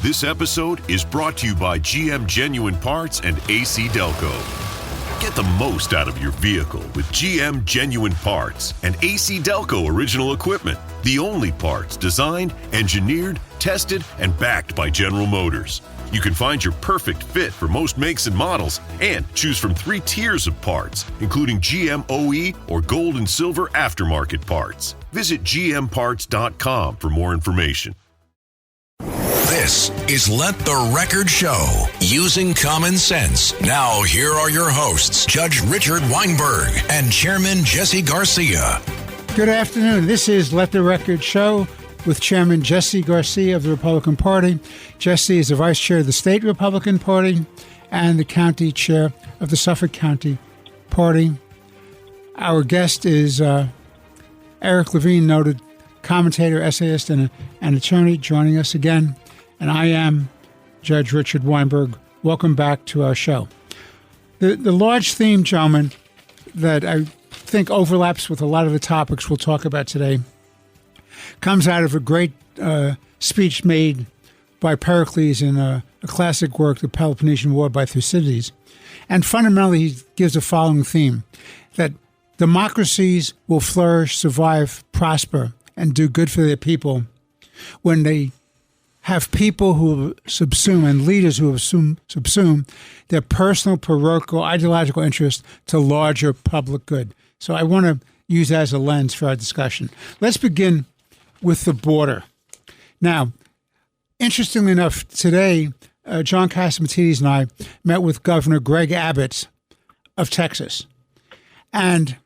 This episode is brought to you by GM Genuine Parts and AC Delco. Get the most out of your vehicle with GM Genuine Parts and AC Delco original equipment. The only parts designed, engineered, tested, and backed by General Motors. You can find your perfect fit for most makes and models and choose from 3 tiers of parts, including GM OE or gold and silver aftermarket parts. Visit gmparts.com for more information. This is Let the Record Show, using common sense. Now, here are your hosts, Judge Richard Weinberg and Chairman Jesse Garcia. Good afternoon. This is Let the Record Show with Chairman Jesse Garcia of the Republican Party. Jesse is the Vice Chair of the State Republican Party and the County Chair of the Suffolk County Party. Our guest is Eric Levine, noted commentator, essayist, and an attorney, joining us again. And I am Judge Richard Weinberg. Welcome back to our show. The large theme, gentlemen, that I think overlaps with a lot of the topics we'll talk about today comes out of a great speech made by Pericles in a classic work, The Peloponnesian War by Thucydides. And fundamentally, he gives the following theme, that democracies will flourish, survive, prosper, and do good for their people when they have people who subsume and leaders who subsume their personal, parochial, ideological interest to larger public good. So I want to use that as a lens for our discussion. Let's begin with the border. Now, interestingly enough, today, John Catsimatidis and I met with Governor Greg Abbott of Texas. And,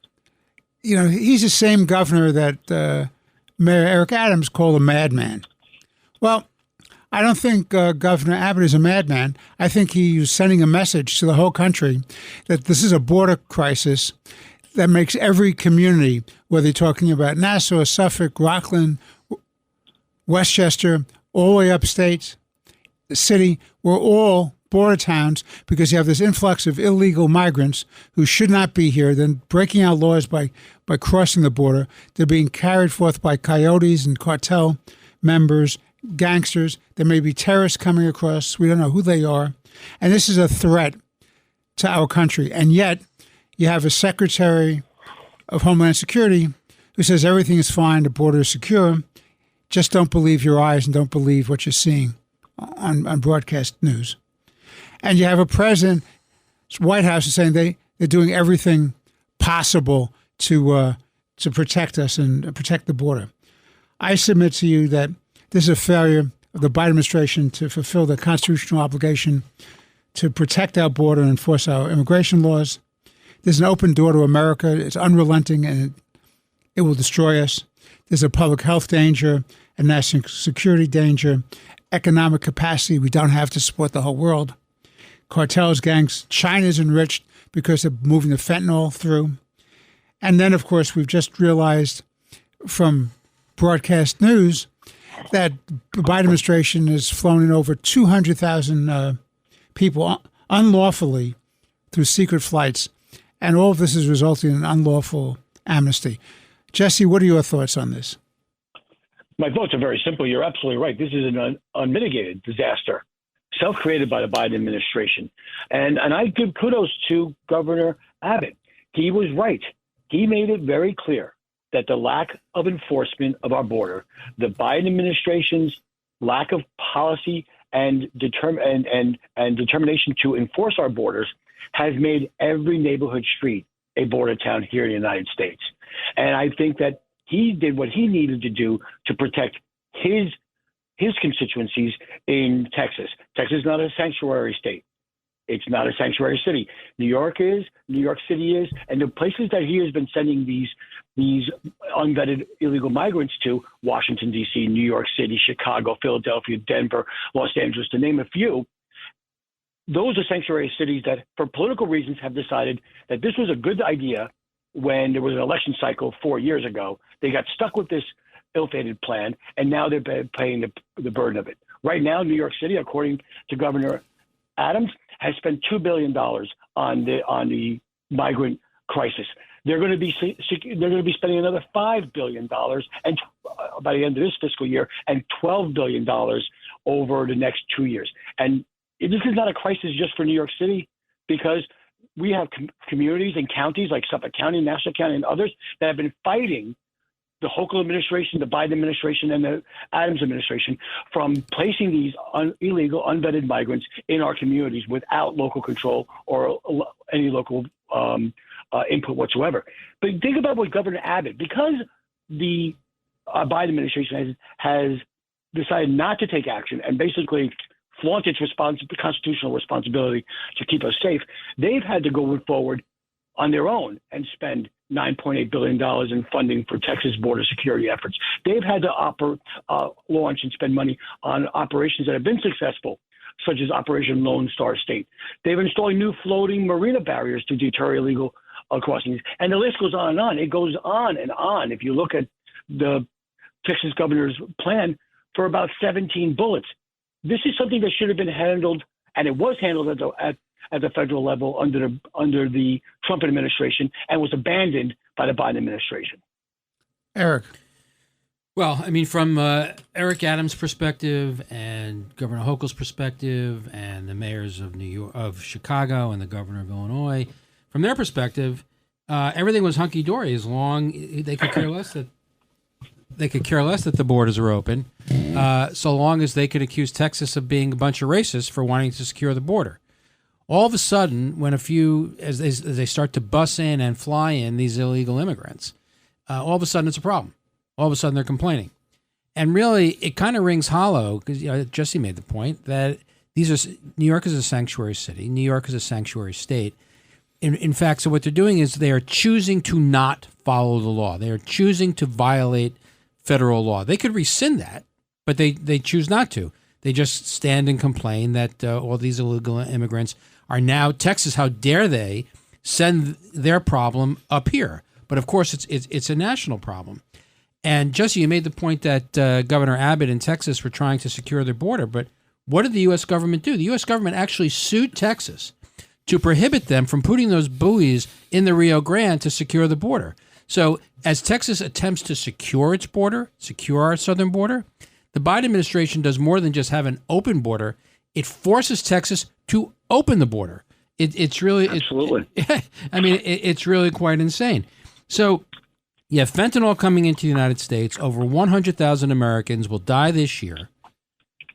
you know, he's the same governor that Mayor Eric Adams called a madman. Well, I don't think Governor Abbott is a madman. I think he's sending a message to the whole country that this is a border crisis that makes every community, whether you're talking about Nassau, Suffolk, Rockland, Westchester, all the way upstate, the city, we're all border towns because you have this influx of illegal migrants who should not be here, then breaking our laws by crossing the border. They're being carried forth by coyotes and cartel members, gangsters. There may be terrorists coming across. We don't know who they are. And this is a threat to our country. And yet you have a Secretary of Homeland Security who says everything is fine, the border is secure. Just don't believe your eyes and don't believe what you're seeing on broadcast news. And you have a president, White House is saying they're doing everything possible to protect us and protect the border. I submit to you that this is a failure of the Biden administration to fulfill the constitutional obligation to protect our border and enforce our immigration laws. There's an open door to America. It's unrelenting, and it will destroy us. There's a public health danger, a national security danger, economic capacity we don't have to support the whole world. Cartels, gangs, China's enriched because they're moving the fentanyl through. And then, of course, we've just realized from broadcast news that the Biden administration has flown in over 200,000 people unlawfully through secret flights. And all of this is resulting in unlawful amnesty. Jesse, what are your thoughts on this? My thoughts are very simple. You're absolutely right. This is an unmitigated disaster, self-created by the Biden administration. And I give kudos to Governor Abbott. He was right. He made it very clear that the lack of enforcement of our border, the Biden administration's lack of policy and determination to enforce our borders has made every neighborhood street a border town here in the United States. And I think that he did what he needed to do to protect his constituencies in Texas. Texas is not a sanctuary state. It's not a sanctuary city. New York is, New York City is, and the places that he has been sending these unvetted illegal migrants to, Washington, D.C., New York City, Chicago, Philadelphia, Denver, Los Angeles, to name a few, those are sanctuary cities that, for political reasons, have decided that this was a good idea when there was an election cycle 4 years ago. They got stuck with this ill-fated plan, and now they're paying the burden of it. Right now, New York City, according to Governor Adams, has spent $2 billion on the migrant crisis. They're going to be spending another $5 billion and by the end of this fiscal year, and $12 billion over the next 2 years. And this is not a crisis just for New York City, because we have communities and counties like Suffolk County, Nassau County, and others that have been fighting the Hochul administration, the Biden administration, and the Adams administration from placing these illegal, unvetted migrants in our communities without local control or any local input whatsoever. But think about what Governor Abbott, because the Biden administration has decided not to take action and basically flaunt its constitutional responsibility to keep us safe, they've had to go forward on their own and spend $9.8 billion in funding for Texas border security efforts. They've had to launch and spend money on operations that have been successful, such as Operation Lone Star State. They've installing new floating marina barriers to deter illegal crossings. And the list goes on and on. It goes on and on. If you look at the Texas governor's plan for about 17 bullets, this is something that should have been handled, and it was handled at the federal level under the Trump administration, and was abandoned by the Biden administration. Eric. Well, I mean, from Eric Adams' perspective and Governor Hochul's perspective and the mayors of New York, of Chicago, and the governor of Illinois, from their perspective, everything was hunky-dory as long they could care less that the borders are open, so long as they could accuse Texas of being a bunch of racists for wanting to secure the border. All of a sudden, when as they start to bus in and fly in these illegal immigrants, all of a sudden it's a problem. All of a sudden they're complaining. And really, it kind of rings hollow, because Jesse made the point that New York is a sanctuary city. New York is a sanctuary state. In fact, so what they're doing is they are choosing to not follow the law. They are choosing to violate federal law. They could rescind that, but they choose not to. They just stand and complain that all these illegal immigrants are now Texas. How dare they send their problem up here? But of course, it's a national problem. And Jesse, you made the point that Governor Abbott in Texas were trying to secure their border. But what did the U.S. government do? The U.S. government actually sued Texas to prohibit them from putting those buoys in the Rio Grande to secure the border. So as Texas attempts to secure its border, secure our southern border, the Biden administration does more than just have an open border. It forces Texas to open the border. It's really absolutely. It's really quite insane. So you have fentanyl coming into the United States. Over 100,000 Americans will die this year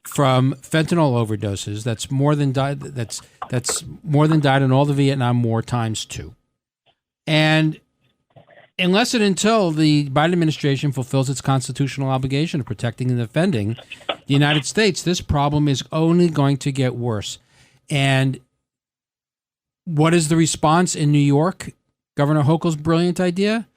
from fentanyl overdoses. That's more than died. That's more than died in all the Vietnam War times 2. And unless and until the Biden administration fulfills its constitutional obligation of protecting and defending the United States, this problem is only going to get worse. And what is the response in New York? Governor Hochul's brilliant idea?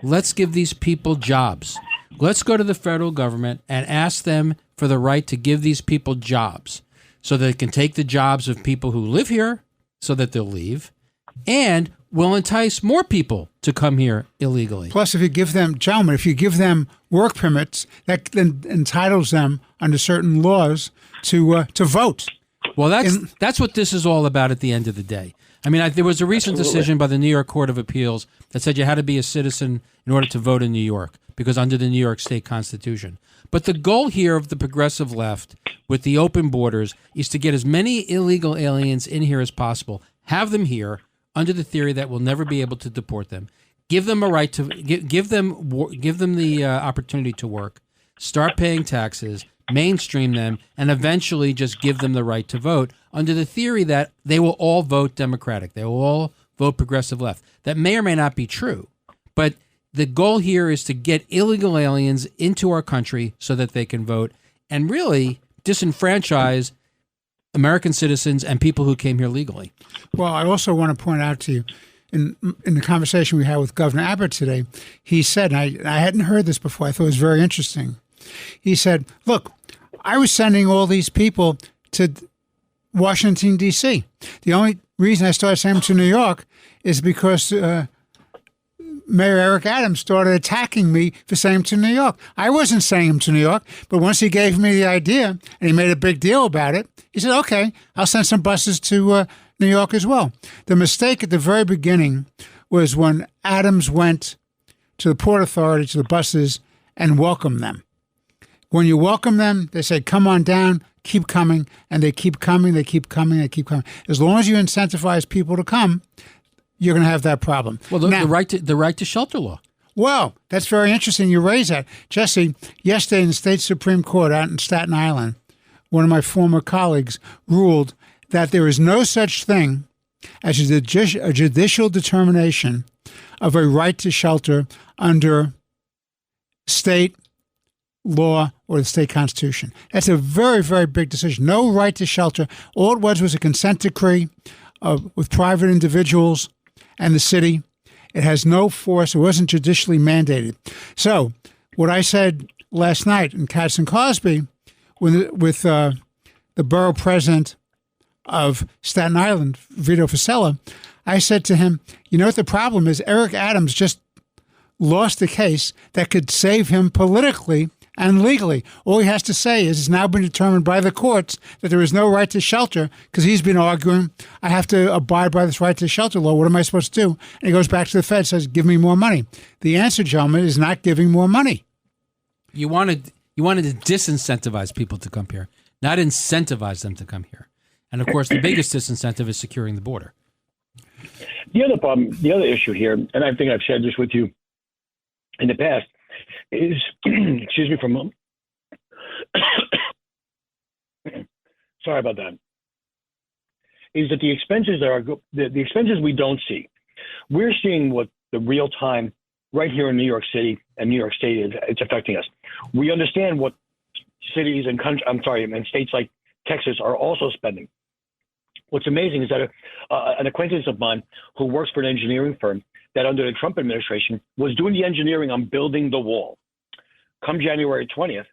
Let's give these people jobs. Let's go to the federal government and ask them for the right to give these people jobs so that they can take the jobs of people who live here so that they'll leave, and will entice more people to come here illegally. Plus, if you give them, gentlemen, if you give them work permits, that then entitles them under certain laws to vote. Well, that's what this is all about at the end of the day. I mean, there was a recent decision by the New York Court of Appeals that said you had to be a citizen in order to vote in New York, because under the New York State Constitution. But the goal here of the progressive left with the open borders is to get as many illegal aliens in here as possible, have them here under the theory that we'll never be able to deport them, give them a right to give them the opportunity to work, start paying taxes, mainstream them, and eventually just give them the right to vote under the theory that they will all vote Democratic. They will all vote progressive left. That may or may not be true, but the goal here is to get illegal aliens into our country so that they can vote and really disenfranchise American citizens and people who came here legally. Well, I also want to point out to you, in the conversation we had with Governor Abbott today, he said, and I hadn't heard this before, I thought it was very interesting. He said, look, I was sending all these people to Washington, D.C. The only reason I started sending them to New York is because Mayor Eric Adams started attacking me for sending them to New York. I wasn't sending them to New York, but once he gave me the idea and he made a big deal about it, he said, okay, I'll send some buses to New York as well. The mistake at the very beginning was when Adams went to the Port Authority, to the buses, and welcomed them. When you welcome them, they say, come on down, keep coming, and they keep coming, they keep coming, they keep coming. As long as you incentivize people to come, you're going to have that problem. Well, the right to shelter law. Well, that's very interesting you raise that. Jesse, yesterday in the state Supreme Court out in Staten Island, one of my former colleagues ruled that there is no such thing as a judicial determination of a right to shelter under state law or the state constitution. That's a very, very big decision. No right to shelter. All it was a consent decree with private individuals and the city. It has no force. It wasn't judicially mandated. So what I said last night in Katz and Cosby with the borough president of Staten Island, Vito Fossella, I said to him, you know what the problem is? Eric Adams just lost a case that could save him politically and legally. All he has to say is it's now been determined by the courts that there is no right to shelter because he's been arguing, I have to abide by this right to shelter law. What am I supposed to do? And he goes back to the Fed, says, give me more money. The answer, gentlemen, is not giving more money. You wanted to disincentivize people to come here, not incentivize them to come here. And, of course, the biggest disincentive is securing the border. The other issue here, and I think I've shared this with you in the past, is, excuse me for a moment. Sorry about that. Is that the expenses the expenses we don't see. We're seeing what the real time right here in New York City and New York State is. It's affecting us. We understand what cities and and states like Texas are also spending. What's amazing is that an acquaintance of mine who works for an engineering firm that under the Trump administration was doing the engineering on building the wall. Come January 20th,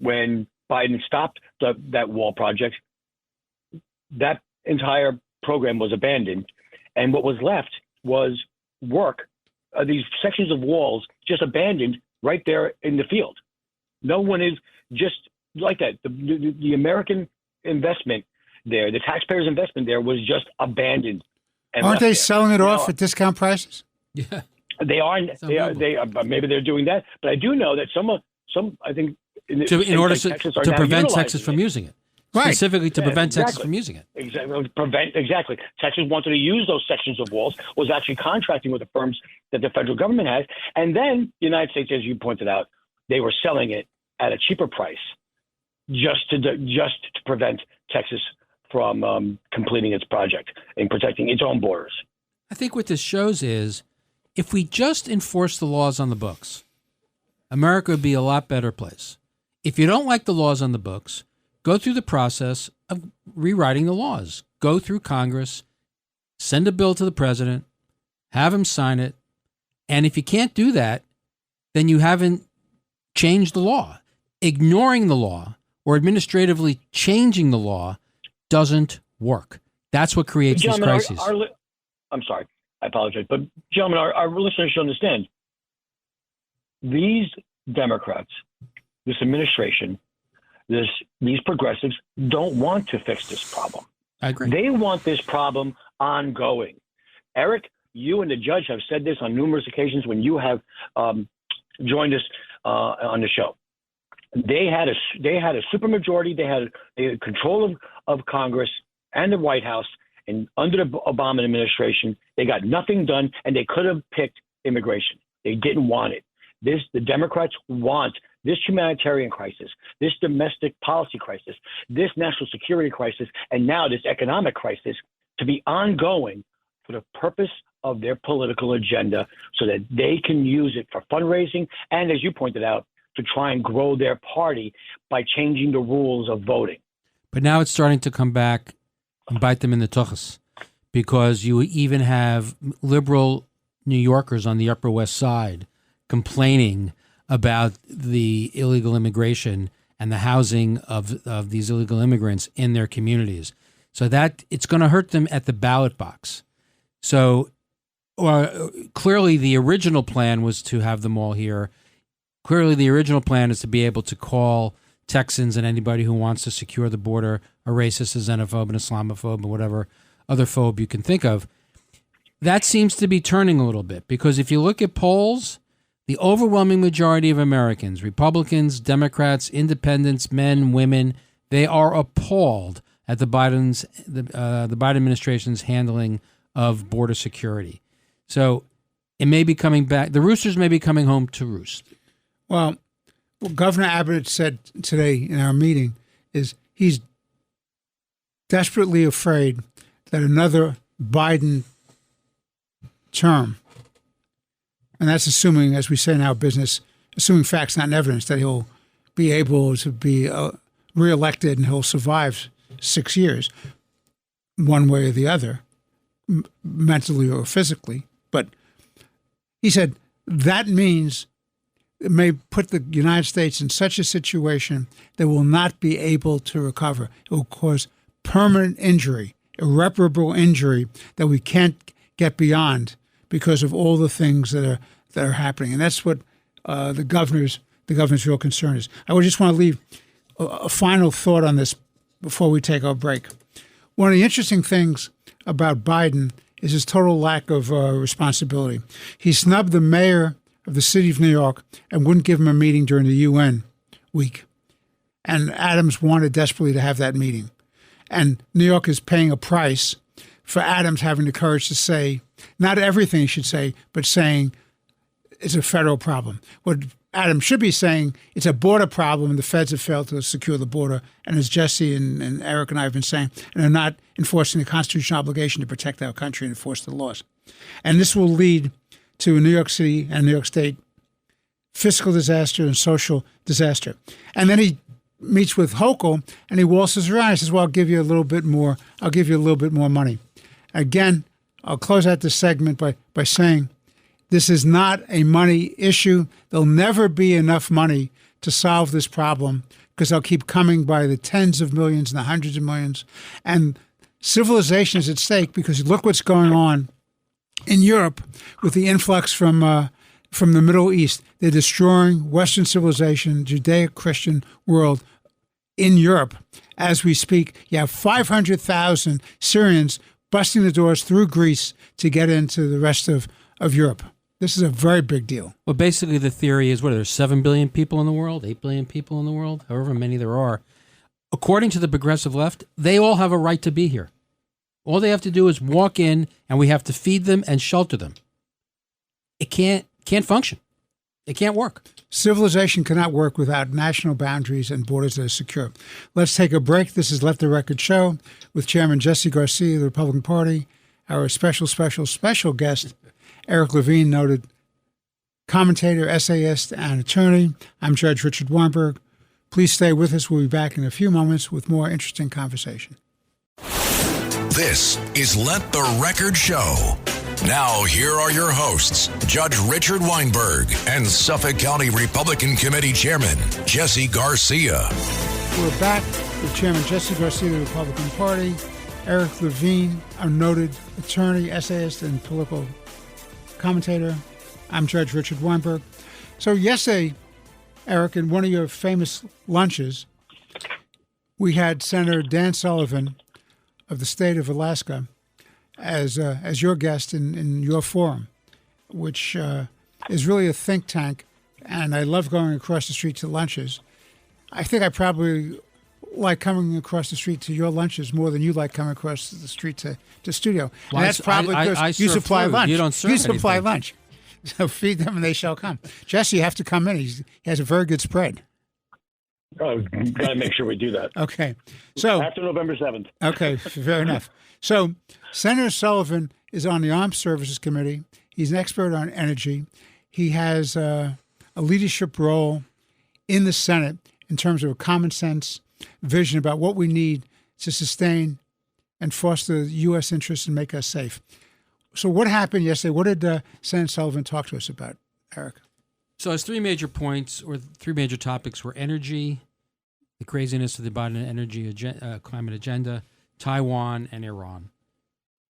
when Biden stopped that wall project, that entire program was abandoned. And what was left was work, these sections of walls just abandoned right there in the field. No one is just like that. The American investment there, the taxpayers' investment there was just abandoned. Aren't they selling it off at discount prices? Yeah, they are. They are. Maybe they're doing that. But I do know that some. I think in order to prevent Texas from using it, right? Specifically to prevent Texas from using it. Exactly. Texas wanted to use those sections of walls. Was actually contracting with the firms that the federal government has, and then the United States, as you pointed out, they were selling it at a cheaper price, just to prevent Texas from completing its project and protecting its own borders. I think what this shows is if we just enforce the laws on the books, America would be a lot better place. If you don't like the laws on the books, go through the process of rewriting the laws. Go through Congress, send a bill to the president, have him sign it. And if you can't do that, then you haven't changed the law. Ignoring the law or administratively changing the law doesn't work. That's what creates these crises. I'm sorry, I apologize, but gentlemen, our listeners should understand. These Democrats, this administration, these progressives don't want to fix this problem. I agree. They want this problem ongoing. Eric, you and the judge have said this on numerous occasions when you have joined us on the show. They had a supermajority. They had control of Congress and the White House. And under the Obama administration, they got nothing done, and they could have picked immigration. They didn't want it. The Democrats want this humanitarian crisis, this domestic policy crisis, this national security crisis, and now this economic crisis to be ongoing for the purpose of their political agenda so that they can use it for fundraising and, as you pointed out, to try and grow their party by changing the rules of voting. But now it's starting to come back and bite them in the tuchus, because you even have liberal New Yorkers on the Upper West Side complaining about the illegal immigration and the housing of these illegal immigrants in their communities. So that it's going to hurt them at the ballot box. So clearly the original plan was to have them all here. Clearly the original plan is to be able to call Texans and anybody who wants to secure the border a racist, a xenophobe, an Islamophobe, or whatever other phobe you can think of. that seems to be turning a little bit, because if you look at polls, the overwhelming majority of Americans, Republicans, Democrats, independents, men, women, they are appalled at the Biden administration's handling of border security. So it may be coming back. The roosters may be coming home to roost. Well, what Governor Abbott said today in our meeting is he's desperately afraid that another Biden term, and that's assuming, as we say in our business, assuming facts, not evidence, that he'll be able to be reelected and he'll survive 6 years, one way or the other, mentally or physically. But he said that means it may put the United States in such a situation that will not be able to recover. It will cause permanent injury, irreparable injury that we can't get beyond because of all the things that are happening. And that's what the governor's real concern is. I would just want to leave a final thought on this before we take our break. One of the interesting things about Biden is his total lack of responsibility. He snubbed the mayor of the city of New York and wouldn't give him a meeting during the UN week. And Adams wanted desperately to have that meeting. And New York is paying a price for Adams having the courage to say, not everything he should say, but saying it's a federal problem. What Adams should be saying, it's a border problem, and the feds have failed to secure the border. And as Jesse and Eric and I have been saying, and they're not enforcing the constitutional obligation to protect our country and enforce the laws. And this will lead to New York City and New York State fiscal disaster and social disaster. And then he meets with Hochul and he waltzes around. He says, well, I'll give you a little bit more money. Again, I'll close out this segment by saying this is not a money issue. There'll never be enough money to solve this problem because they'll keep coming by the tens of millions and the hundreds of millions. And civilization is at stake because look what's going on in Europe with the influx from the Middle East. They're destroying Western civilization, Judeo-Christian world in Europe as we speak. You have 500,000 Syrians busting the doors through Greece to get into the rest of Europe. This is a very big deal. Well, basically the theory is, what are there, 7 billion people in the world, 8 billion people in the world, however many there are. According to the progressive left, they all have a right to be here. All they have to do is walk in, and we have to feed them and shelter them. It can't function. It can't work. Civilization cannot work without national boundaries and borders that are secure. Let's take a break. This is Let the Record Show with Chairman Jesse Garcia of the Republican Party, our special guest, Eric Levine, noted commentator, essayist, and attorney. I'm Judge Richard Weinberg. Please stay with us. We'll be back in a few moments with more interesting conversation. This is Let the Record Show. Now, here are your hosts, Judge Richard Weinberg and Suffolk County Republican Committee Chairman Jesse Garcia. We're back with Chairman Jesse Garcia of the Republican Party, Eric Levine, a noted attorney, essayist, and political commentator. I'm Judge Richard Weinberg. So yesterday, Eric, in one of your famous lunches, we had Senator Dan Sullivan of the state of Alaska as your guest in your forum, which is really a think tank, and I love going across the street to lunches. I think I probably like coming across the street to your lunches more than you like coming across the street to studio. Well, and that's probably because you supply food. lunch. You don't serve supply anything. lunch. So feed them and they shall come. Jesse, you have to come in. He has a very good spread. Oh, got to make sure we do that. Okay. So After November 7th. Okay, fair enough. So Senator Sullivan is on the Armed Services Committee. He's an expert on energy. He has a leadership role in the Senate in terms of a common sense vision about what we need to sustain and foster U.S. interests and make us safe. So what happened yesterday? What did Senator Sullivan talk to us about, Eric? So his three major points, or three major topics, were energy, the craziness of the Biden energy climate agenda, Taiwan, and Iran.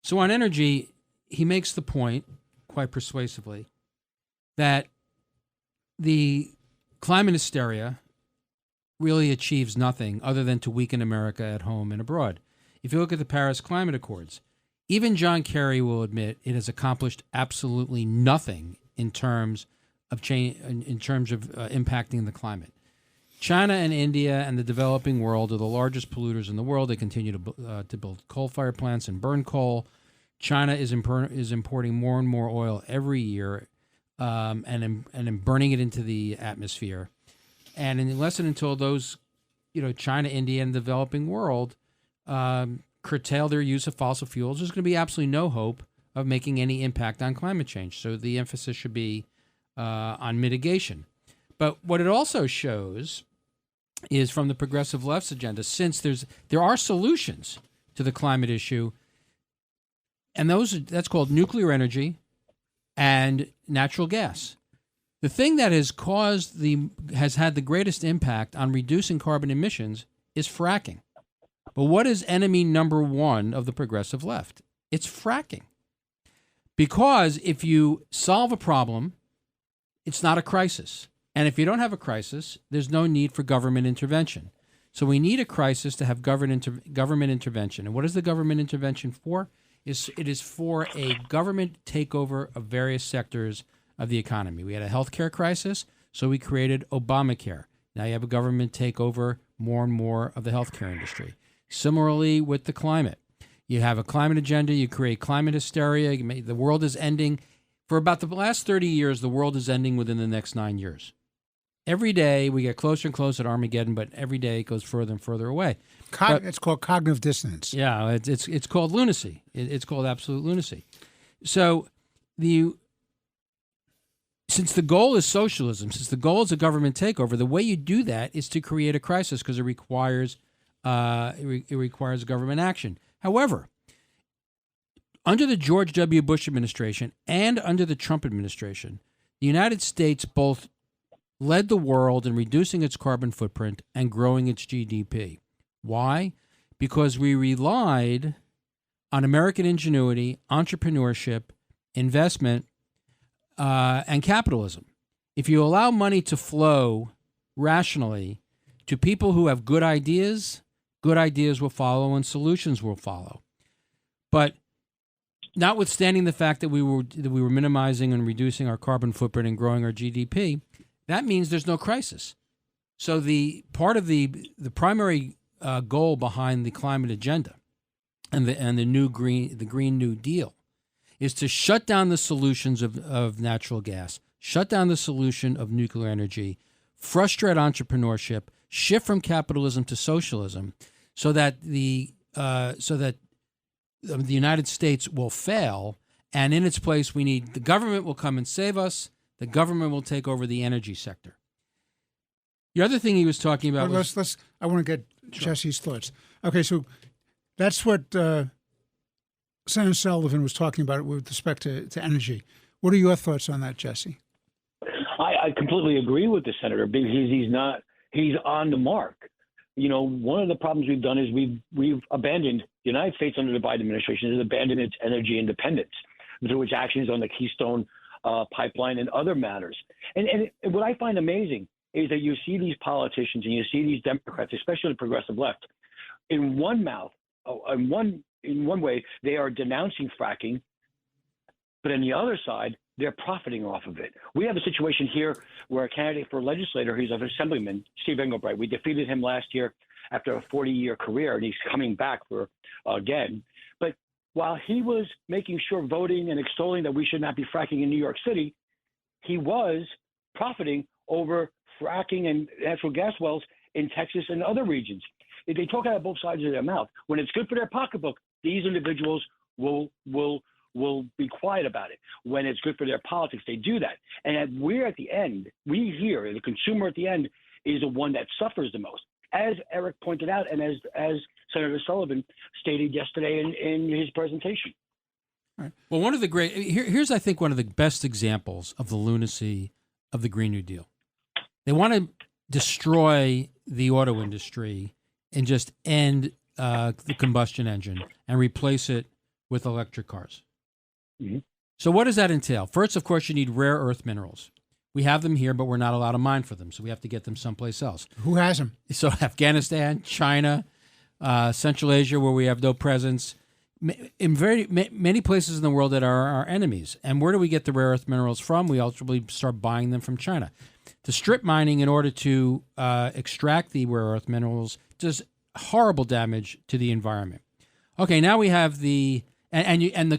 So on energy, he makes the point, quite persuasively, that the climate hysteria really achieves nothing other than to weaken America at home and abroad. If you look at the Paris Climate Accords, even John Kerry will admit it has accomplished absolutely nothing in terms of change, in terms of impacting the climate. China and India and the developing world are the largest polluters in the world. They continue to build coal-fired plants and burn coal. China is importing more and more oil every year, and burning it into the atmosphere. And unless and until those, China, India, and the developing world curtail their use of fossil fuels, there's going to be absolutely no hope of making any impact on climate change. So the emphasis should be on mitigation. But what it also shows is from the progressive left's agenda, since there are solutions to the climate issue, and that's called nuclear energy and natural gas. The thing that has had the greatest impact on reducing carbon emissions is fracking. But what is enemy number one of the progressive left? It's fracking. Because if you solve a problem, it's not a crisis. And if you don't have a crisis, there's no need for government intervention. So we need a crisis to have government intervention. And what is the government intervention for? It is for a government takeover of various sectors of the economy. We had a healthcare crisis, so we created Obamacare. Now you have a government takeover more and more of the healthcare industry. Similarly with the climate. You have a climate agenda, you create climate hysteria, the world is ending. For about the last 30 years, the world is ending within the next 9 years. Every day we get closer and closer to Armageddon, but every day it goes further and further away. It's called cognitive dissonance. Yeah, it's called lunacy. It's called absolute lunacy. So since the goal is socialism, since the goal is a government takeover, the way you do that is to create a crisis because it requires government action. However, under the George W. Bush administration and under the Trump administration, the United States both led the world in reducing its carbon footprint and growing its GDP. Why? Because we relied on American ingenuity, entrepreneurship, investment, and capitalism. If you allow money to flow rationally to people who have good ideas will follow and solutions will follow. But notwithstanding the fact that we were minimizing and reducing our carbon footprint and growing our GDP, that means there's no crisis. So the part of the primary goal behind the climate agenda and the Green New Deal is to shut down the solutions of natural gas, shut down the solution of nuclear energy, frustrate entrepreneurship, shift from capitalism to socialism, so that the United States will fail, and in its place we need the government will come and save us. The government will take over the energy sector. The other thing he was talking about I want to get Jesse's thoughts. Okay, so that's what Senator Sullivan was talking about with respect to energy. What are your thoughts on that, Jesse? I completely agree with the senator because he's on the mark. One of the problems we've done is we've abandoned the United States under the Biden administration has abandoned its energy independence through its actions on the Keystone pipeline and other matters. And what I find amazing is that you see these politicians and you see these Democrats, especially the progressive left, in one way they are denouncing fracking, but on the other side they're profiting off of it. We have a situation here where a candidate for legislator, he's an assemblyman, Steve Engelbright, we defeated him last year after a 40-year career, and he's coming back for again. But while he was making sure voting and extolling that we should not be fracking in New York City, he was profiting over fracking and natural gas wells in Texas and other regions. If they talk out of both sides of their mouth, when it's good for their pocketbook, these individuals will be quiet about it. When it's good for their politics, they do that. And we're at the end, we here, the consumer at the end, is the one that suffers the most. As Eric pointed out, and as Senator Sullivan stated yesterday in his presentation. Right. Well, one of the here's I think one of the best examples of the lunacy of the Green New Deal. They want to destroy the auto industry and just end the combustion engine and replace it with electric cars. Mm-hmm. So what does that entail? First, of course, you need rare earth minerals. We have them here, but we're not allowed to mine for them, so we have to get them someplace else. Who has them? So Afghanistan, China, Central Asia, where we have no presence. in many places in the world that are our enemies. And where do we get the rare earth minerals from? We ultimately start buying them from China. The strip mining in order to extract the rare earth minerals does horrible damage to the environment. Okay, now we have the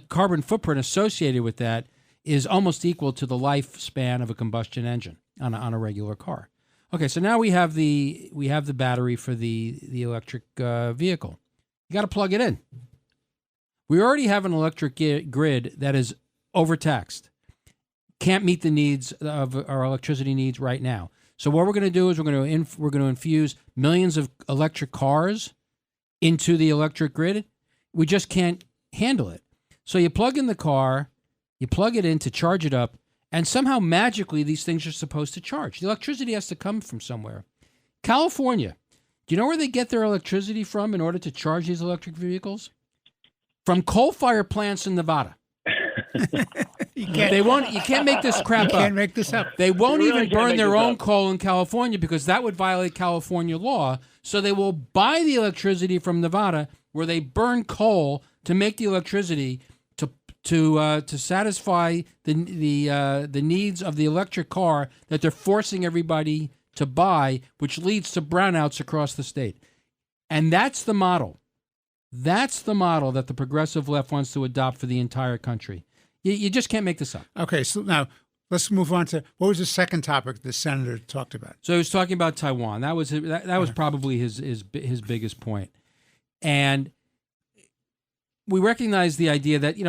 carbon footprint associated with that is almost equal to the lifespan of a combustion engine on a regular car. Okay, so now we have the battery for the electric vehicle. You got to plug it in. We already have an electric grid that is overtaxed. Can't meet the needs of our electricity needs right now. So what we're going to do is we're going to infuse millions of electric cars into the electric grid. We just can't handle it. So you plug in the car, you plug it in to charge it up, and somehow magically these things are supposed to charge. The electricity has to come from somewhere. California, do you know where they get their electricity from in order to charge these electric vehicles? From coal-fired plants in Nevada. You can't make this crap up. You can't make this up. They won't even burn their own coal in California because that would violate California law. So they will buy the electricity from Nevada, where they burn coal to make the electricity to satisfy the needs of the electric car that they're forcing everybody to buy, which leads to brownouts across the state. And that's the model. That's the model that the progressive left wants to adopt for the entire country. You just can't make this up. Okay, so now let's move on to what was the second topic the senator talked about? So he was talking about Taiwan. That was probably his biggest point. And we recognize the idea that, you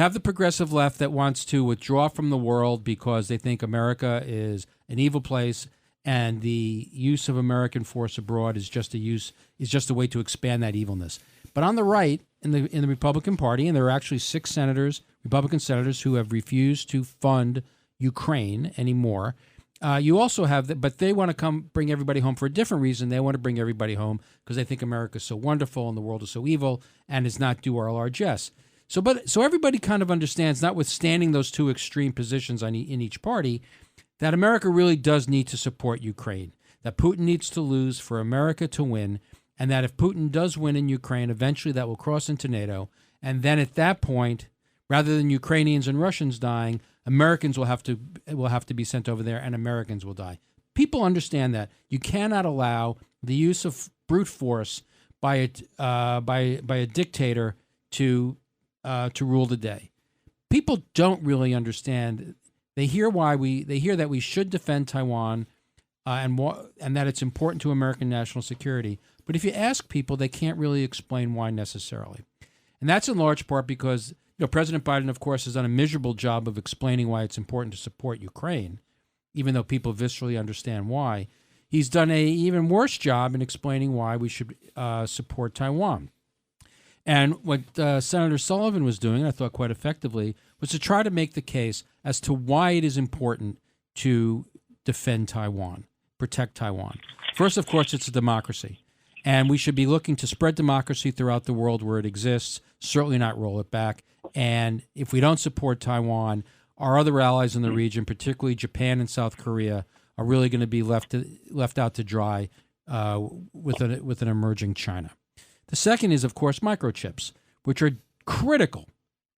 have the progressive left that wants to withdraw from the world because they think America is an evil place and the use of American force abroad is just a way to expand that evilness. But on the right, in the Republican Party, and there are actually 6 Republican senators who have refused to fund Ukraine anymore. You also have but they want to bring everybody home for a different reason. They want to bring everybody home because they think America is so wonderful and the world is so evil and is not due our largesse. So everybody kind of understands, notwithstanding those two extreme positions in each party, that America really does need to support Ukraine, that Putin needs to lose for America to win, and that if Putin does win in Ukraine, eventually that will cross into NATO, and then at that point, rather than Ukrainians and Russians dying, Americans will have to be sent over there, and Americans will die. People understand that you cannot allow the use of brute force by a dictator to rule the day. People don't really understand. They hear that we should defend Taiwan, and that it's important to American national security. But if you ask people, they can't really explain why necessarily, and that's in large part because President Biden, of course, has done a miserable job of explaining why it's important to support Ukraine, even though people viscerally understand why. He's done an even worse job in explaining why we should support Taiwan. And what Senator Sullivan was doing, I thought quite effectively, was to try to make the case as to why it is important to defend Taiwan, protect Taiwan. First, of course, it's a democracy. And we should be looking to spread democracy throughout the world where it exists, certainly not roll it back. And if we don't support Taiwan, our other allies in the region, particularly Japan and South Korea, are really going to be left out to dry with an emerging China. The second is, of course, microchips, which are critical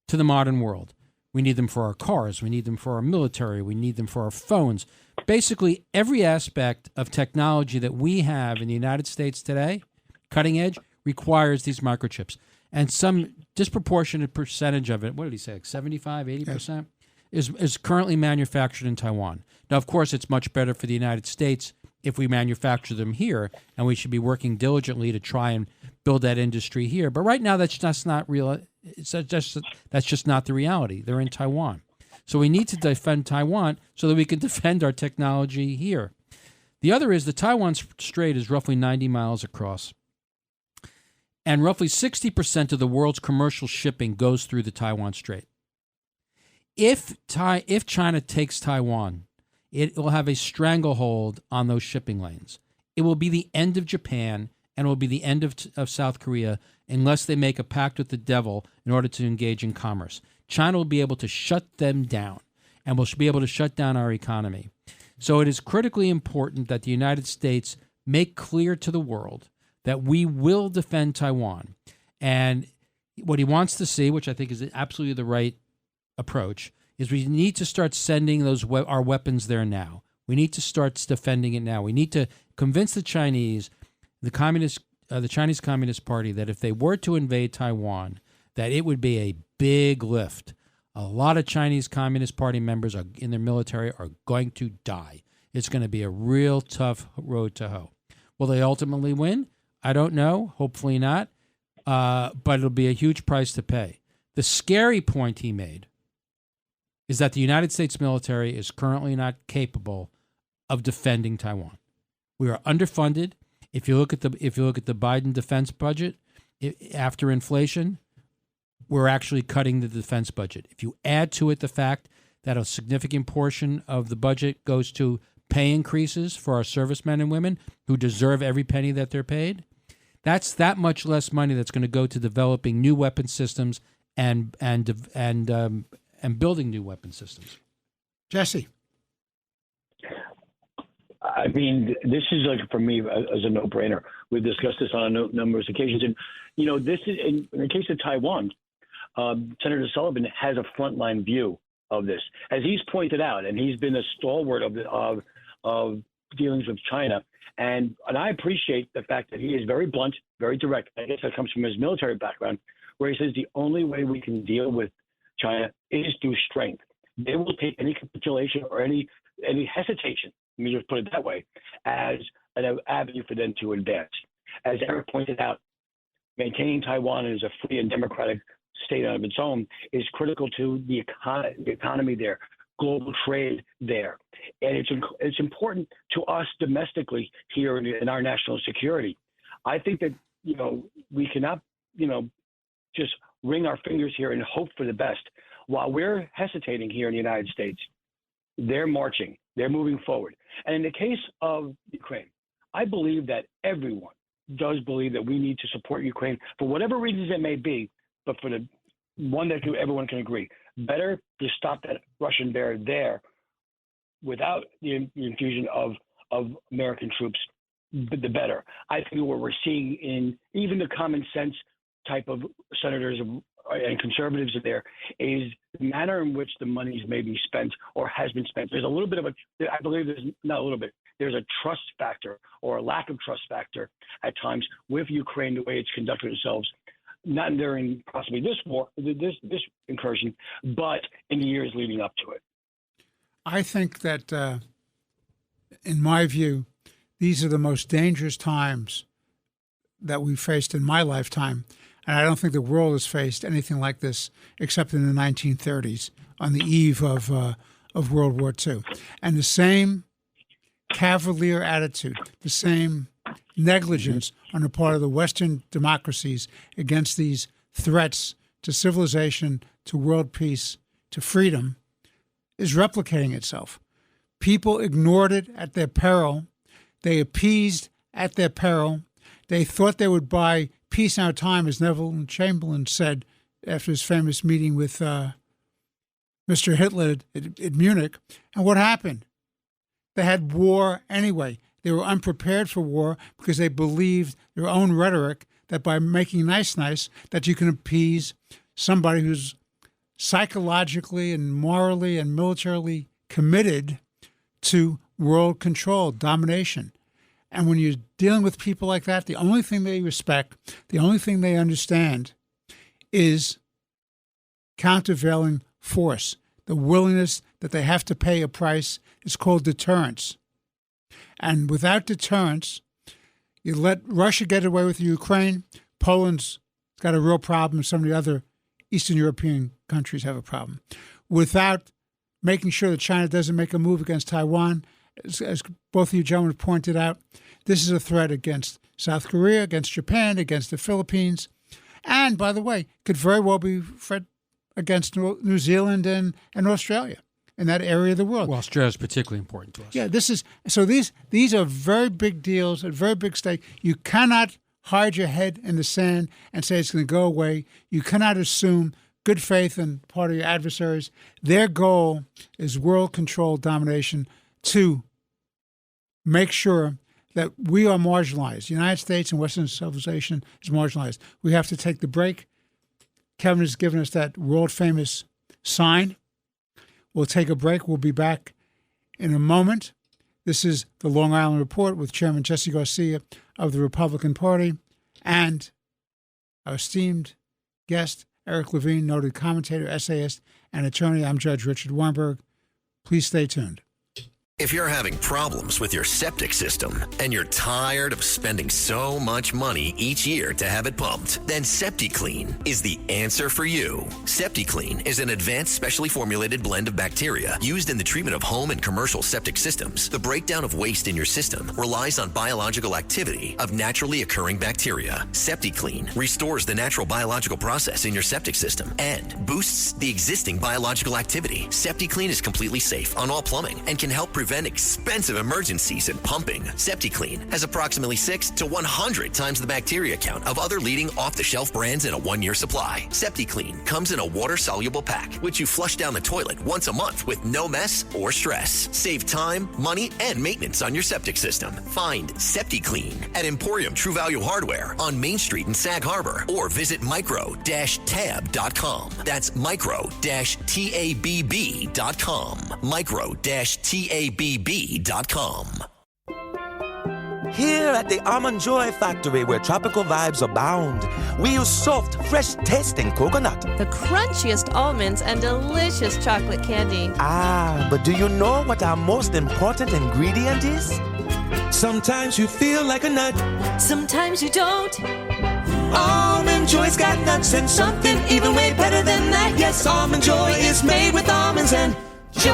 to the modern world. We need them for our cars. We need them for our military. We need them for our phones. Basically, every aspect of technology that we have in the United States today, cutting edge, requires these microchips. And some disproportionate percentage of it, what did he say, like 75, 80%, is currently manufactured in Taiwan. Now, of course, it's much better for the United States if we manufacture them here, and we should be working diligently to try and build that industry here. But right now, that's just not real. That's just not the reality. They're in Taiwan. So we need to defend Taiwan so that we can defend our technology here. The other is the Taiwan Strait is roughly 90 miles across, and roughly 60% of the world's commercial shipping goes through the Taiwan Strait. If China takes Taiwan, it will have a stranglehold on those shipping lanes. It will be the end of Japan, and it will be the end of South Korea unless they make a pact with the devil in order to engage in commerce. China will be able to shut them down, and will be able to shut down our economy. So it is critically important that the United States make clear to the world that we will defend Taiwan. And what he wants to see, which I think is absolutely the right approach, is we need to start sending our weapons there now. We need to start defending it now. We need to convince the Chinese, the Chinese Communist Party, that if they were to invade Taiwan, that it would be a big lift. A lot of Chinese Communist Party members in their military are going to die. It's going to be a real tough road to hoe. Will they ultimately win? I don't know. Hopefully not. But it'll be a huge price to pay. The scary point he made is that the United States military is currently not capable of defending Taiwan. We are underfunded. If you look at the Biden defense budget, after inflation, we're actually cutting the defense budget. If you add to it the fact that a significant portion of the budget goes to pay increases for our servicemen and women who deserve every penny that they're paid, that's that much less money that's going to go to developing new weapon systems and building new weapon systems. Jesse. I mean, this is like, for me, as a no-brainer. We've discussed this on numerous occasions. And, this is, in the case of Taiwan, Senator Sullivan has a frontline view of this. As he's pointed out, and he's been a stalwart of dealings with China. And I appreciate the fact that he is very blunt, very direct. I guess that comes from his military background, where he says the only way we can deal with China is through strength. They will take any capitulation or any hesitation, let me just put it that way, as an avenue for them to advance. As Eric pointed out, maintaining Taiwan as a free and democratic state of its own is critical to the economy there, global trade there. And it's important to us domestically here in our national security. I think that, we cannot, just wring our fingers here and hope for the best. While we're hesitating here in the United States, they're marching, they're moving forward. And in the case of Ukraine, I believe that everyone does believe that we need to support Ukraine for whatever reasons it may be, but for the one that everyone can agree. Better to stop that Russian bear there without the infusion of American troops, the better. I think what we're seeing in even the common sense type of senators and conservatives there is the manner in which the monies may be spent or has been spent. There's a little bit of I believe there's not a little bit, there's a trust factor or a lack of trust factor at times with Ukraine, the way it's conducted itself, not during possibly this war, this incursion, but in the years leading up to it. I think that, in my view, these are the most dangerous times that we've faced in my lifetime. And I don't think the world has faced anything like this except in the 1930s on the eve of World War II. And the same cavalier attitude, the same negligence on the part of the Western democracies against these threats to civilization, to world peace, to freedom, is replicating itself. People ignored it at their peril. They appeased at their peril. They thought they would buy peace in our time, as Neville Chamberlain said after his famous meeting with Mr. Hitler at Munich. And what happened? They had war anyway. They were unprepared for war because they believed their own rhetoric that by making nice, that you can appease somebody who's psychologically and morally and militarily committed to world control, domination. And when you're dealing with people like that, the only thing they respect, the only thing they understand is countervailing force, the willingness that they have to pay a price. Is called deterrence. And without deterrence, you let Russia get away with Ukraine. Poland's got a real problem. Some of the other Eastern European countries have a problem. Without making sure that China doesn't make a move against Taiwan, as both of you gentlemen pointed out, this is a threat against South Korea, against Japan, against the Philippines, and, by the way, could very well be a threat against New Zealand and Australia in that area of the world. Well, Australia is particularly important to us. Yeah, these are very big deals, a very big stake. You cannot hide your head in the sand and say it's going to go away. You cannot assume good faith on part of your adversaries. Their goal is world control domination to make sure that we are marginalized. The United States and Western civilization is marginalized. We have to take the break. Kevin has given us that world-famous sign. We'll take a break. We'll be back in a moment. This is the Long Island Report with Chairman Jesse Garcia of the Republican Party and our esteemed guest, Eric Levine, noted commentator, essayist, and attorney. I'm Judge Richard Weinberg. Please stay tuned. If you're having problems with your septic system and you're tired of spending so much money each year to have it pumped, then SeptiClean is the answer for you. SeptiClean is an advanced specially formulated blend of bacteria used in the treatment of home and commercial septic systems. The breakdown of waste in your system relies on biological activity of naturally occurring bacteria. SeptiClean restores the natural biological process in your septic system and boosts the existing biological activity. SeptiClean is completely safe on all plumbing and can help prevent expensive emergencies in pumping. SeptiClean has approximately 6 to 100 times the bacteria count of other leading off-the-shelf brands in a 1-year supply. SeptiClean comes in a water-soluble pack, which you flush down the toilet once a month with no mess or stress. Save time, money, and maintenance on your septic system. Find SeptiClean at Emporium True Value Hardware on Main Street in Sag Harbor or visit micro-tab.com. That's micro-tabb.com. Micro-tabb.com. Here at the Almond Joy Factory, where tropical vibes abound, we use soft, fresh-tasting coconut. The crunchiest almonds and delicious chocolate candy. Ah, but do you know what our most important ingredient is? Sometimes you feel like a nut. Sometimes you don't. Almond Joy's got nuts and something even way better than that. Yes, Almond Joy is made with almonds and joy.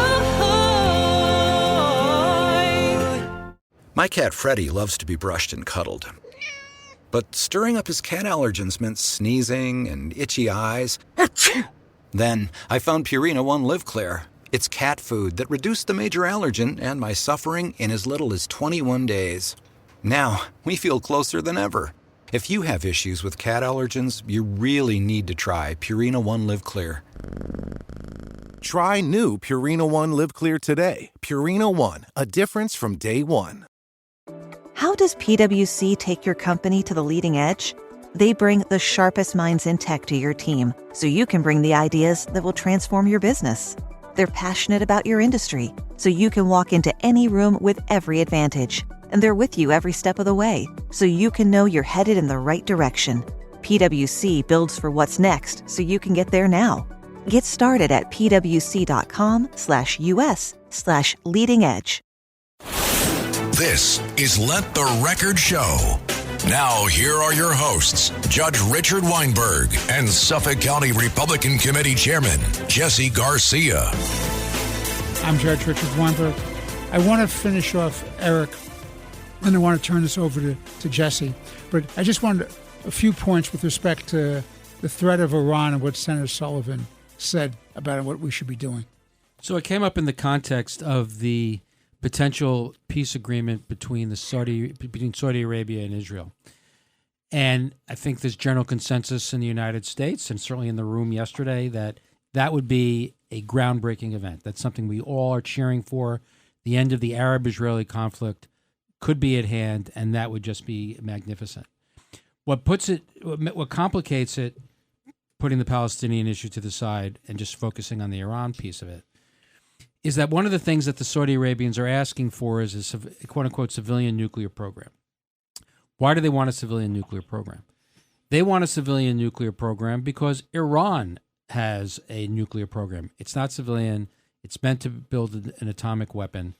My cat Freddie loves to be brushed and cuddled. But stirring up his cat allergens meant sneezing and itchy eyes. Then I found Purina One Live Clear. It's cat food that reduced the major allergen and my suffering in as little as 21 days. Now, we feel closer than ever. If you have issues with cat allergens, you really need to try Purina One Live Clear. Try new Purina One Live Clear today. Purina One, a difference from day one. How does PwC take your company to the leading edge? They bring the sharpest minds in tech to your team, so you can bring the ideas that will transform your business. They're passionate about your industry, so you can walk into any room with every advantage. And they're with you every step of the way, so you can know you're headed in the right direction. PwC builds for what's next, so you can get there now. Get started at pwc.com/us/leading edge. This is Let the Record Show. Now, here are your hosts, Judge Richard Weinberg and Suffolk County Republican Committee Chairman Jesse Garcia. I'm Judge Richard Weinberg. I want to finish off Eric, and I want to turn this over to Jesse. But I just wanted a few points with respect to the threat of Iran and what Senator Sullivan said about what we should be doing. So it came up in the context of the potential peace agreement between Saudi Arabia and Israel. And I think there's general consensus in the United States and certainly in the room yesterday that that would be a groundbreaking event. That's something we all are cheering for. The end of the Arab-Israeli conflict could be at hand, and that would just be magnificent. What complicates it, putting the Palestinian issue to the side and just focusing on the Iran piece of it, is that one of the things that the Saudi Arabians are asking for is a quote-unquote civilian nuclear program. Why do they want a civilian nuclear program? They want a civilian nuclear program because Iran has a nuclear program. It's not civilian. It's meant to build an atomic weapon.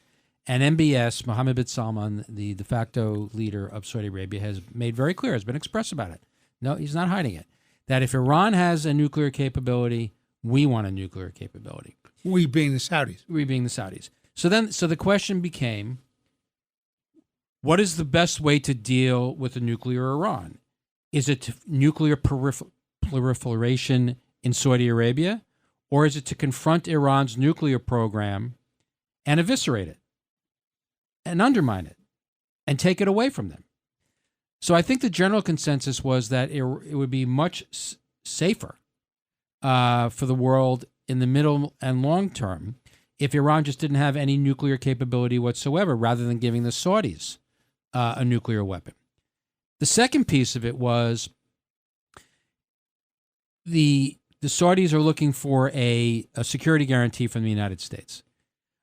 And MBS, Mohammed bin Salman, the de facto leader of Saudi Arabia, has made very clear, has been express about it. No, he's not hiding it. That if Iran has a nuclear capability, we want a nuclear capability. We being the Saudis. We being the Saudis. So the question became, what is the best way to deal with a nuclear Iran? Is it nuclear proliferation in Saudi Arabia, or is it to confront Iran's nuclear program and eviscerate it and undermine it and take it away from them? So I think the general consensus was that it would be much safer for the world in the middle and long term if Iran just didn't have any nuclear capability whatsoever, rather than giving the Saudis a nuclear weapon. The second piece of it was the Saudis are looking for a security guarantee from the United States.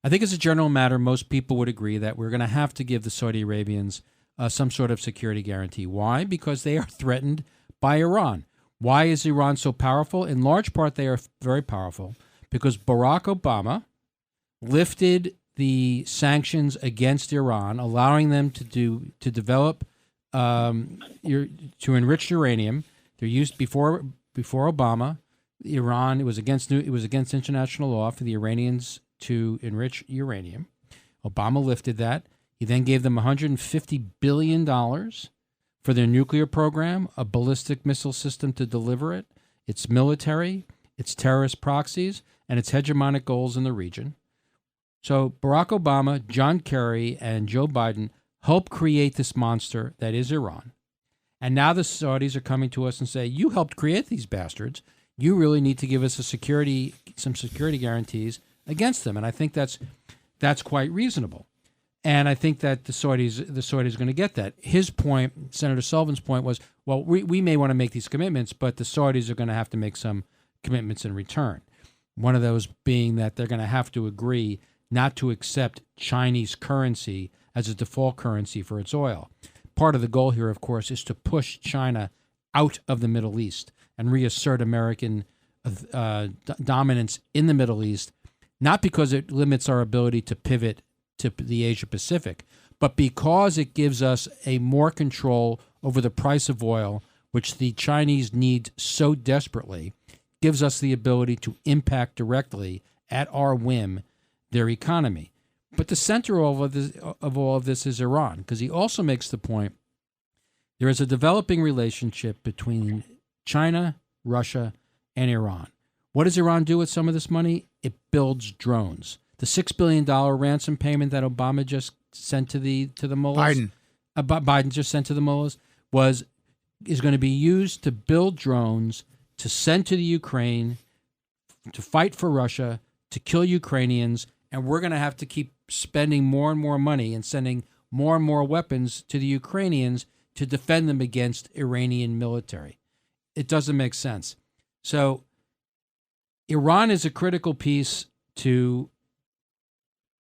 I think as a general matter, most people would agree that we're going to have to give the Saudi Arabians some sort of security guarantee. Why? Because they are threatened by Iran. Why is Iran so powerful? In large part, they are very powerful because Barack Obama lifted the sanctions against Iran, allowing them to develop to enrich uranium. They're used before Obama. Iran it was against international law for the Iranians to enrich uranium. Obama lifted that. He then gave them $150 billion for their nuclear program, a ballistic missile system to deliver it, its military, its terrorist proxies, and its hegemonic goals in the region. So Barack Obama, John Kerry, and Joe Biden helped create this monster that is Iran. And now the Saudis are coming to us and say, you helped create these bastards. You really need to give us some security guarantees against them. And I think that's quite reasonable. And I think that the Saudis are going to get that. His point, Senator Sullivan's point was, well, we may want to make these commitments, but the Saudis are going to have to make some commitments in return. One of those being that they're going to have to agree not to accept Chinese currency as a default currency for its oil. Part of the goal here, of course, is to push China out of the Middle East and reassert American dominance in the Middle East, not because it limits our ability to pivot to the Asia Pacific, but because it gives us a more control over the price of oil, which the Chinese need so desperately, gives us the ability to impact directly at our whim their economy. But the center of all of this is Iran, because he also makes the point there is a developing relationship between China, Russia, and Iran. What does Iran do with some of this money? It builds drones. The $6 billion ransom payment that Obama just sent to the mullahs, Biden just sent to the mullahs, is going to be used to build drones to send to the Ukraine, to fight for Russia, to kill Ukrainians, and we're going to have to keep spending more and more money and sending more and more weapons to the Ukrainians to defend them against Iranian military. It doesn't make sense. So Iran is a critical piece to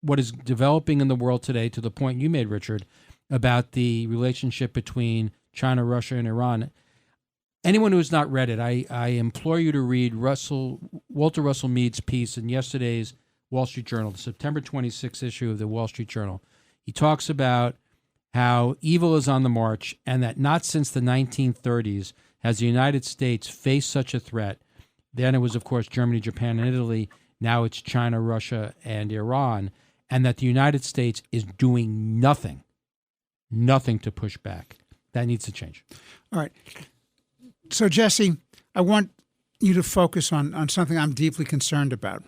what is developing in the world today, to the point you made, Richard, about the relationship between China, Russia, and Iran. Anyone who has not read it, I implore you to read Walter Russell Mead's piece in yesterday's Wall Street Journal, the September 26th issue of the Wall Street Journal. He talks about how evil is on the march and that not since the 1930s has the United States faced such a threat. Then it was, of course, Germany, Japan, and Italy. Now it's China, Russia, and Iran. And that the United States is doing nothing to push back. That needs to change. All right. So, Jesse, I want you to focus on something I'm deeply concerned about.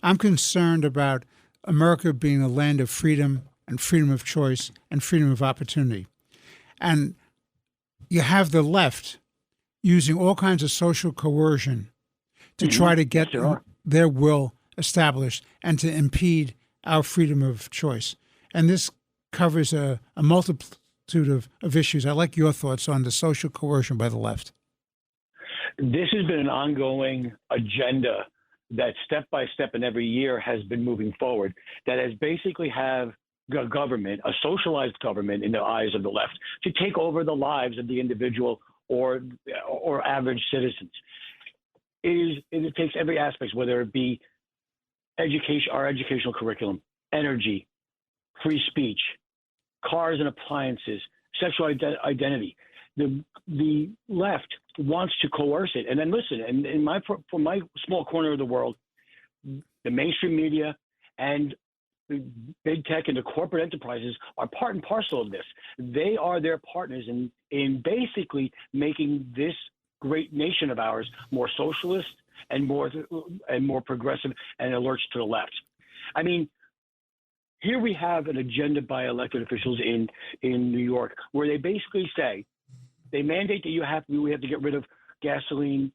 I'm concerned about America being a land of freedom and freedom of choice and freedom of opportunity. And you have the left using all kinds of social coercion to try to get their will established and to impede our freedom of choice. And this covers a multitude of issues. I'd like your thoughts on the social coercion by the left. This has been an ongoing agenda that step by step and every year has been moving forward, that has basically have a government, a socialized government in the eyes of the left, to take over the lives of the individual or average citizens. It takes every aspect, whether it be education, our educational curriculum, energy, free speech, cars and appliances, sexual identity. The left wants to coerce it. And then listen, and from my small corner of the world, the mainstream media and the big tech and the corporate enterprises are part and parcel of this. They are their partners in basically making this great nation of ours more socialist and more progressive and alerts to the left. I mean, here we have an agenda by elected officials in New York where they basically say, they mandate that we have to get rid of gasoline,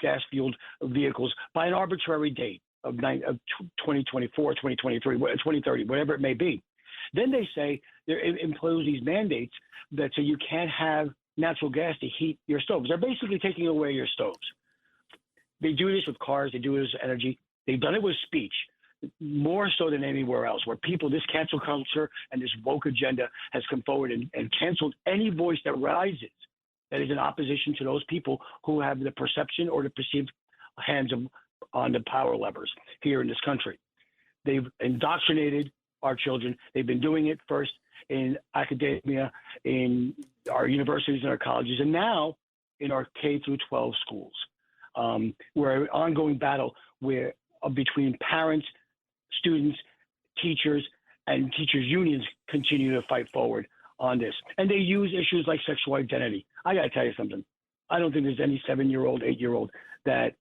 gas-fueled vehicles by an arbitrary date of 2024, 2023, 2030, whatever it may be. Then they say they impose these mandates that say you can't have natural gas to heat your stoves. They're basically taking away your stoves. They do this with cars. They do it with energy. They've done it with speech, more so than anywhere else, where people, this cancel culture and this woke agenda has come forward and canceled any voice that rises that is in opposition to those people who have the perception or the perceived hands on the power levers here in this country. They've indoctrinated our children. They've been doing it first in academia, in our universities and our colleges, and now in our K through 12 schools. We're an ongoing battle between parents, students, teachers, and teachers' unions continue to fight forward on this. And they use issues like sexual identity. I got to tell you something. I don't think there's any 7-year-old, 8-year-old that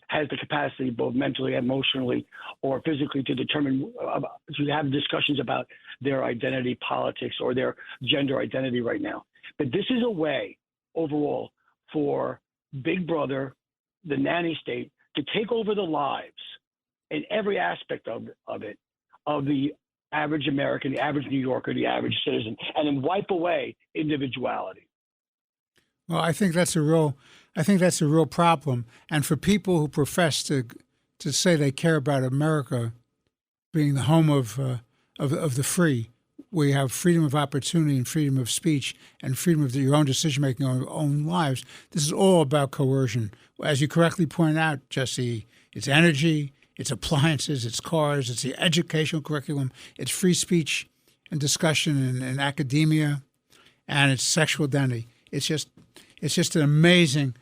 has the capacity, both mentally, emotionally, or physically, to determine, to have discussions about their identity politics or their gender identity right now. But this is a way, overall, for Big Brother, the nanny state, to take over the lives in every aspect of it, of the average American, the average New Yorker, the average citizen, and then wipe away individuality. Well, I think that's a real problem. And for people who profess to say they care about America being the home of the free, where you have freedom of opportunity and freedom of speech and freedom of your own decision-making on your own lives, this is all about coercion. As you correctly point out, Jesse, it's energy, it's appliances, it's cars, it's the educational curriculum, it's free speech and discussion in academia, and it's sexual identity. It's just an amazing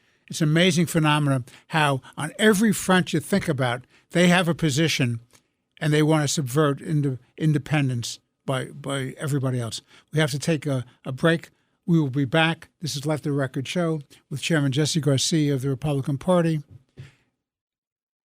phenomenon how on every front you think about, they have a position and they want to subvert independence by everybody else. We have to take a break. We will be back. This is Let the Record Show with Chairman Jesse Garcia of the Republican Party.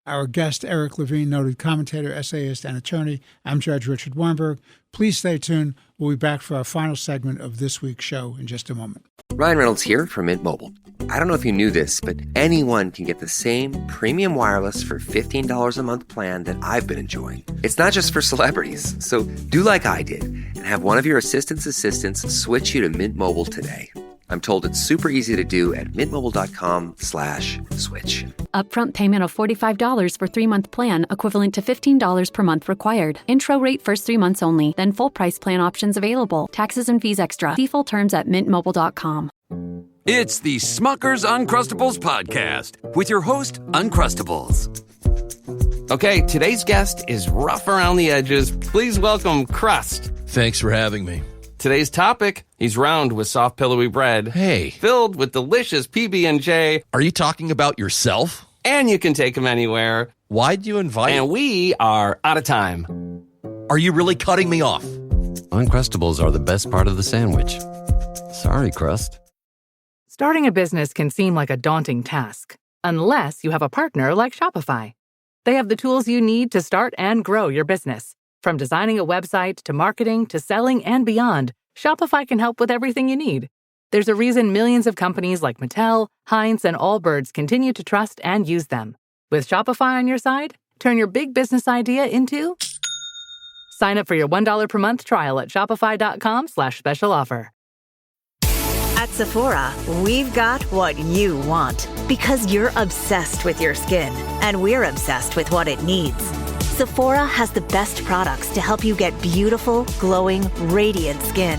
Our guest, Eric Levine, noted commentator, essayist, and attorney. I'm Judge Richard Weinberg. Please stay tuned. We'll be back for our final segment of this week's show in just a moment. Ryan Reynolds here from Mint Mobile. I don't know if you knew this, but anyone can get the same premium wireless for $15 a month plan that I've been enjoying. It's not just for celebrities. So do like I did and have one of your assistant's assistants switch you to Mint Mobile today. I'm told it's super easy to do at mintmobile.com/switch. Upfront payment of $45 for 3-month plan, equivalent to $15 per month required. Intro rate first 3 months only, then full price plan options available. Taxes and fees extra. See full terms at mintmobile.com. It's the Smucker's Uncrustables podcast with your host, Uncrustables. Okay, today's guest is rough around the edges. Please welcome Crust. Thanks for having me. Today's topic, he's round with soft, pillowy bread. Hey. Filled with delicious PB&J. Are you talking about yourself? And you can take him anywhere. Why'd you invite? And we are out of time. Are you really cutting me off? Uncrustables are the best part of the sandwich. Sorry, Crust. Starting a business can seem like a daunting task, unless you have a partner like Shopify. They have the tools you need to start and grow your business. From designing a website to marketing to selling and beyond, Shopify can help with everything you need. There's a reason millions of companies like Mattel, Heinz, and Allbirds continue to trust and use them. With Shopify on your side, turn your big business idea into... Sign up for your $1 per month trial at shopify.com/special offer. At Sephora, we've got what you want because you're obsessed with your skin, and we're obsessed with what it needs. Sephora has the best products to help you get beautiful, glowing, radiant skin.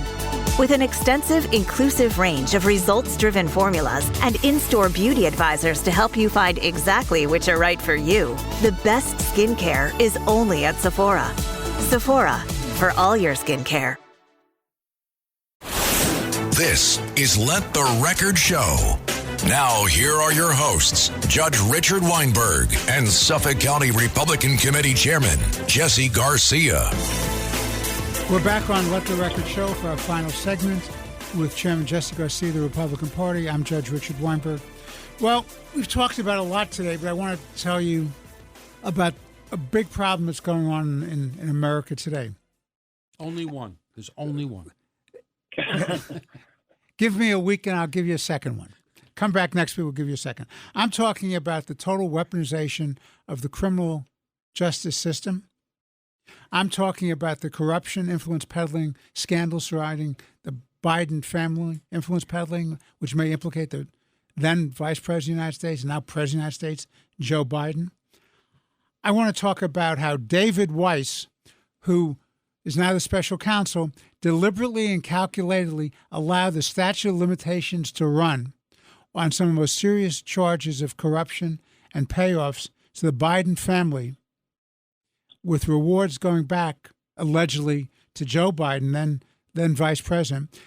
With an extensive, inclusive range of results-driven formulas and in-store beauty advisors to help you find exactly which are right for you, the best skincare is only at Sephora. Sephora, for all your skincare. This is Let the Record Show. Now, here are your hosts, Judge Richard Weinberg and Suffolk County Republican Committee Chairman Jesse Garcia. We're back on Let the Record Show for our final segment with Chairman Jesse Garcia of the Republican Party. I'm Judge Richard Weinberg. Well, we've talked about a lot today, but I want to tell you about a big problem that's going on in America today. Only one. There's only one. Give me a week and I'll give you a second one. Come back next week, we'll give you a second. I'm talking about the total weaponization of the criminal justice system. I'm talking about the corruption, influence peddling scandal surrounding the Biden family, influence peddling, which may implicate the then Vice President of the United States, now President of the United States, Joe Biden. I want to talk about how David Weiss, who is now the special counsel, deliberately and calculatedly allowed the statute of limitations to run on some of the most serious charges of corruption and payoffs to the Biden family, with rewards going back allegedly to Joe Biden, then Vice President.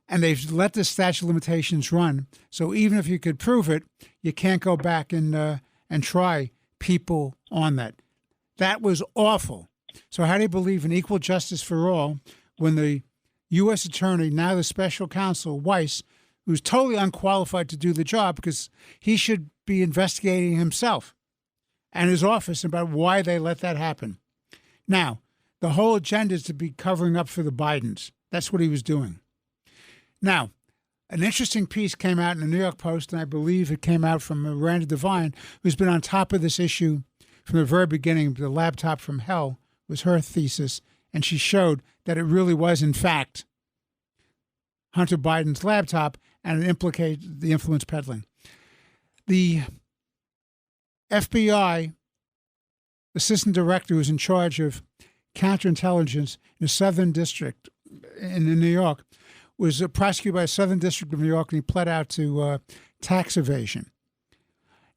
And they've let the statute of limitations run. So even if you could prove it, you can't go back and try people on that. That was awful. So how do you believe in equal justice for all when the U.S. attorney, now the special counsel, Weiss, who's totally unqualified to do the job because he should be investigating himself and his office about why they let that happen. Now, the whole agenda is to be covering up for the Bidens. That's what he was doing. Now, an interesting piece came out in the New York Post, and I believe it came out from Miranda Devine, who's been on top of this issue from the very beginning. The Laptop from Hell was her thesis, and she showed that it really was, in fact, Hunter Biden's laptop, and it implicated the influence peddling. The FBI assistant director who's in charge of counterintelligence in the Southern District in New York was prosecuted by the Southern District of New York, and he pled out to tax evasion.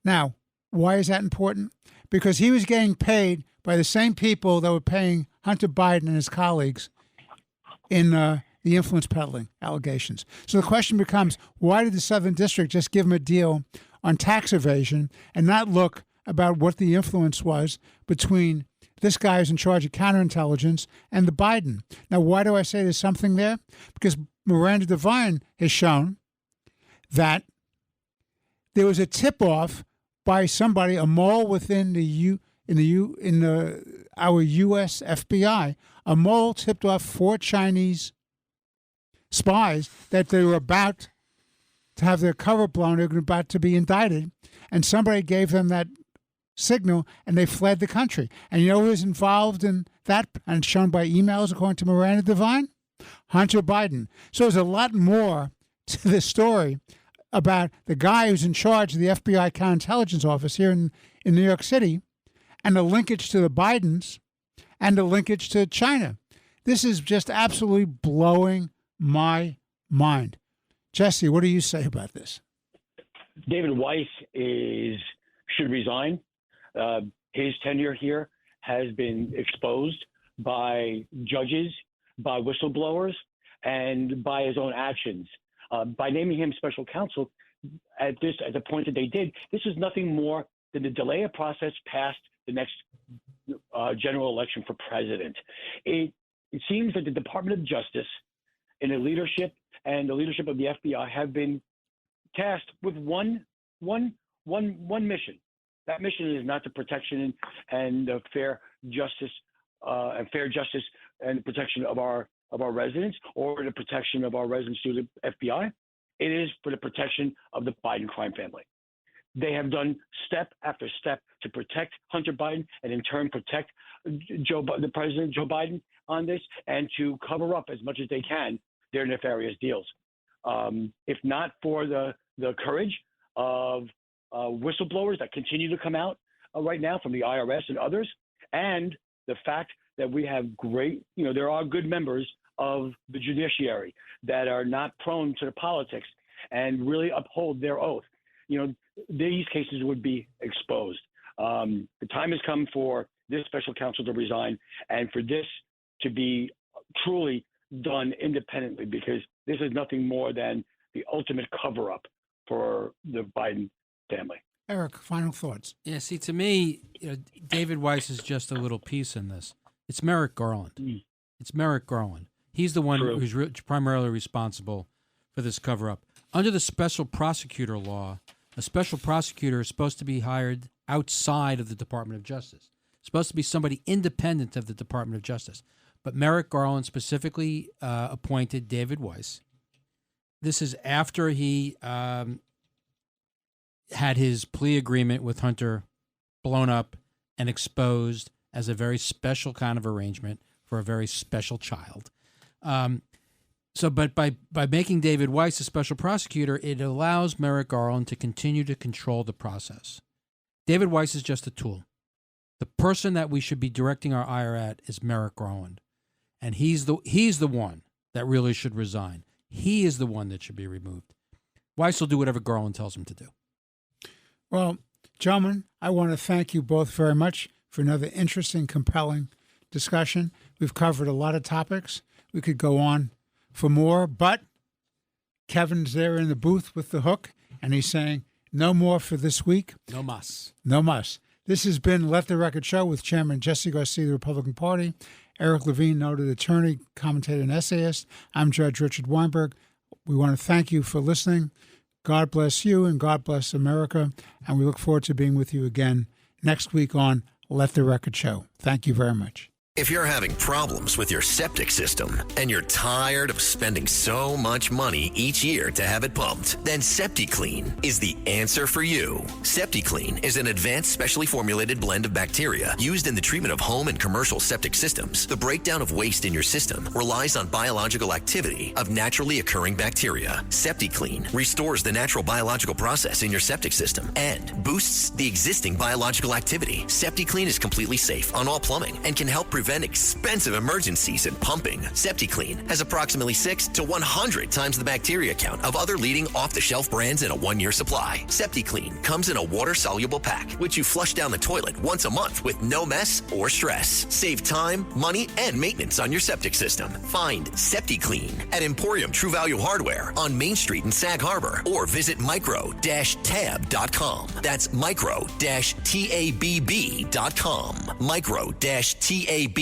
Now, why is that important? Because he was getting paid by the same people that were paying Hunter Biden and his colleagues in the influence peddling allegations. So the question becomes, why did the Southern District just give him a deal on tax evasion and not look about what the influence was between this guy who's in charge of counterintelligence and the Biden? Now, why do I say there's something there? Because Miranda Devine has shown that there was a tip-off by somebody, a mole within our U.S. FBI. A mole tipped off 4 Chinese spies that they were about to have their cover blown, they were about to be indicted, and somebody gave them that signal, and they fled the country. And you know who was involved in that, and shown by emails, according to Miranda Devine? Hunter Biden. So there's a lot more to this story about the guy who's in charge of the FBI counterintelligence office here in New York City, and the linkage to the Bidens, and the linkage to China. This is just absolutely blowing my mind. Jesse, what do you say about this? David Weiss should resign. His tenure here has been exposed by judges, by whistleblowers, and by his own actions. By naming him special counsel at the point that they did, this is nothing more than the delay of process past the next general election for president. It seems that the Department of Justice and the leadership of the FBI have been tasked with one mission. That mission is not the protection and fair justice and protection of our residents, or the protection of our residents through the FBI. It is for the protection of the Biden crime family. They have done step after step to protect Hunter Biden and in turn protect the President Joe Biden on this, and to cover up as much as they can their nefarious deals. If not for the courage of whistleblowers that continue to come out right now from the IRS and others, and the fact that we have there are good members of the judiciary that are not prone to the politics and really uphold their oath, these cases would be exposed. The time has come for this special counsel to resign, and for this to be truly done independently, because this is nothing more than the ultimate cover-up for the Biden family. Eric, final thoughts. Yeah, see, to me, David Weiss is just a little piece in this. It's Merrick Garland. It's Merrick Garland. He's the one who's primarily responsible for this cover-up. Under the special prosecutor law, a special prosecutor is supposed to be hired outside of the Department of Justice. It's supposed to be somebody independent of the Department of Justice. But Merrick Garland specifically appointed David Weiss. This is after he had his plea agreement with Hunter blown up and exposed as a very special kind of arrangement for a very special child. So, but by making David Weiss a special prosecutor, it allows Merrick Garland to continue to control the process. David Weiss is just a tool. The person that we should be directing our ire at is Merrick Garland, and he's the one that really should resign. He is the one that should be removed. Weiss will do whatever Garland tells him to do. Well, gentlemen, I want to thank you both very much for another interesting, compelling discussion. We've covered a lot of topics. We could go on for more, but Kevin's there in the booth with the hook, and he's saying, no more for this week. No mas. No mas. This has been Let the Record Show with Chairman Jesse Garcia of the Republican Party, Eric Levine, noted attorney, commentator, and essayist. I'm Judge Richard Weinberg. We want to thank you for listening. God bless you and God bless America, and we look forward to being with you again next week on Let the Record Show. Thank you very much. If you're having problems with your septic system and you're tired of spending so much money each year to have it pumped, then SeptiClean is the answer for you. SeptiClean is an advanced specially formulated blend of bacteria used in the treatment of home and commercial septic systems. The breakdown of waste in your system relies on biological activity of naturally occurring bacteria. SeptiClean restores the natural biological process in your septic system and boosts the existing biological activity. SeptiClean is completely safe on all plumbing and can help prevent expensive emergencies in pumping. SeptiClean has approximately 6 to 100 times the bacteria count of other leading off-the-shelf brands in a 1-year supply. SeptiClean comes in a water-soluble pack, which you flush down the toilet once a month with no mess or stress. Save time, money, and maintenance on your septic system. Find SeptiClean at Emporium True Value Hardware on Main Street in Sag Harbor, or visit micro-tab.com. That's micro-tabb.com. Micro-tabb.com.